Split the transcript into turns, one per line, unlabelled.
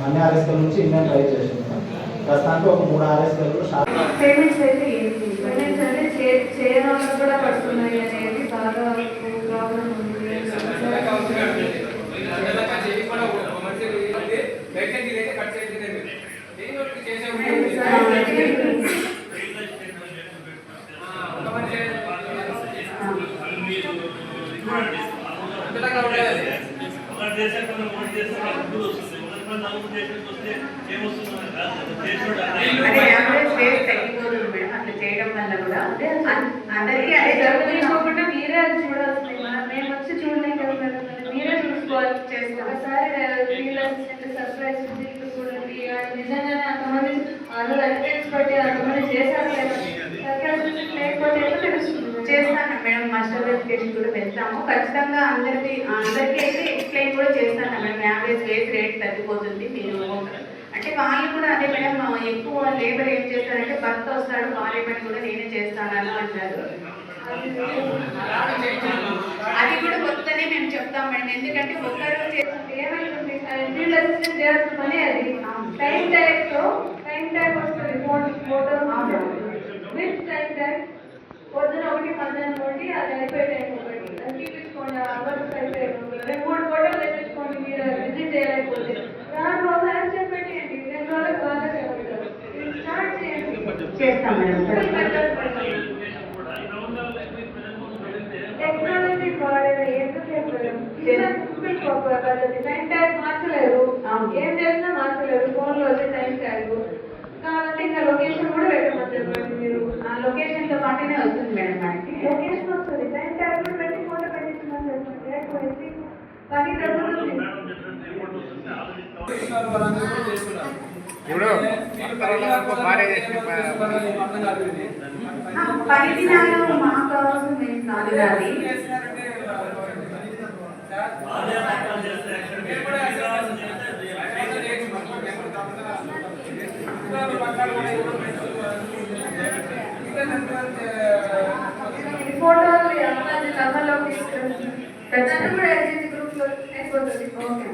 అన్ని ఆర్ఎస్ఎల్ నుంచి Indian try చేస్తున్నాం. ప్రస్తుతానికి ఒక 3 ఆర్ఎస్ఎల్
పేమెంట్స్ అయితే ఏంటి పేమెంట్స్ అంటే చేయడానికి కూడా పడుతున్నాయి అనేది బాగా ప్రాబ్లం ఉంది.
చేయడం వల్ల కూడా అందరికీ అదే
జరుగుతుందా మీరే చూడాల్సింది. మేము వచ్చి చూడలేం కదా మేడం, మీరే చూసుకోవాలి. చేస్తాం ఒకసారి ఫీల్డ్ అసిస్టెంట్ సర్ప్రైజ్ చూడండి. నిజంగానే అంతమంది అందరూ అటెండెన్స్ బట్టి అంతమంది చేశారు లేదా లేకపోతే
చేస్తాను మేడం. మాస్టర్ వెరిఫికేషన్ కూడా వెళ్తాము ఖచ్చితంగా. అందరికీ అయితే ఎక్స్ప్లెయిన్ కూడా చేస్తాను మేడం. యావరేజ్ రేట్ తగ్గిపోతుంది మీరు అంటే వాళ్ళు కూడా అదే మేడం. ఎక్కువ లేబర్ ఏం చేస్తారంటే భర్త వస్తాడు భార్య పని కూడా నేనే చేస్తానని అంటారు. అది కూడా కొత్తనే మేము చెప్తాం మేడం. ఎందుకంటే ఒక్కరు
ఏమైతుంది ఫీల్డ్ అసిస్టెంట్ చేయాల్సిన పని అది. టైం ట్యాగ్ వస్తుంది ఫోటో విత్ టైం ట్యాగ్. పొద్దున 1 మధ్యాహ్నం 1 అది అయిపోయే టైం 1 అది తీపించుకోండి. అవర్స్ అయిపోయి 3 ఫోటోలు తెప్పించుకోండి. మీరు విజిట్ చేయలేకపోతే దాని రోజు యాక్షన్ పెట్టేయండి. 2 రోజులకు బాగా చదువుతారు. స్టార్ట్ చేయండి.
చేస్తాం మేడం.
టెక్నాలజీ వాడేది ఎంతసేపు పద్ధతి. టైం ట్యాగ్ మార్చలేరు, ఏం చేసినా మార్చలేరు. ఫోన్లో వచ్చే టైం ట్యాగ్ కావాలంటే ఇంకా లొకేషన్ కూడా పెట్టమని మీరు.
ఆ లొకేషన్ తో పాటునే వస్తుంది మేడం. మనకి
లొకేషన్ వస్తుంది. టైం ట్యాగ్ కూడా పెట్టి ఫోటో పెట్టించమని చెప్పండి. లేకపోతే పని తగ్గుతుంది.
పని దినాలు మాకు అవసరం ఏం కాదు. అది
ఫోటోలు అమ్మాయి సభలో తీసుకుని కూడా గ్రూప్ లో అయిపోతుంది. ఓకే.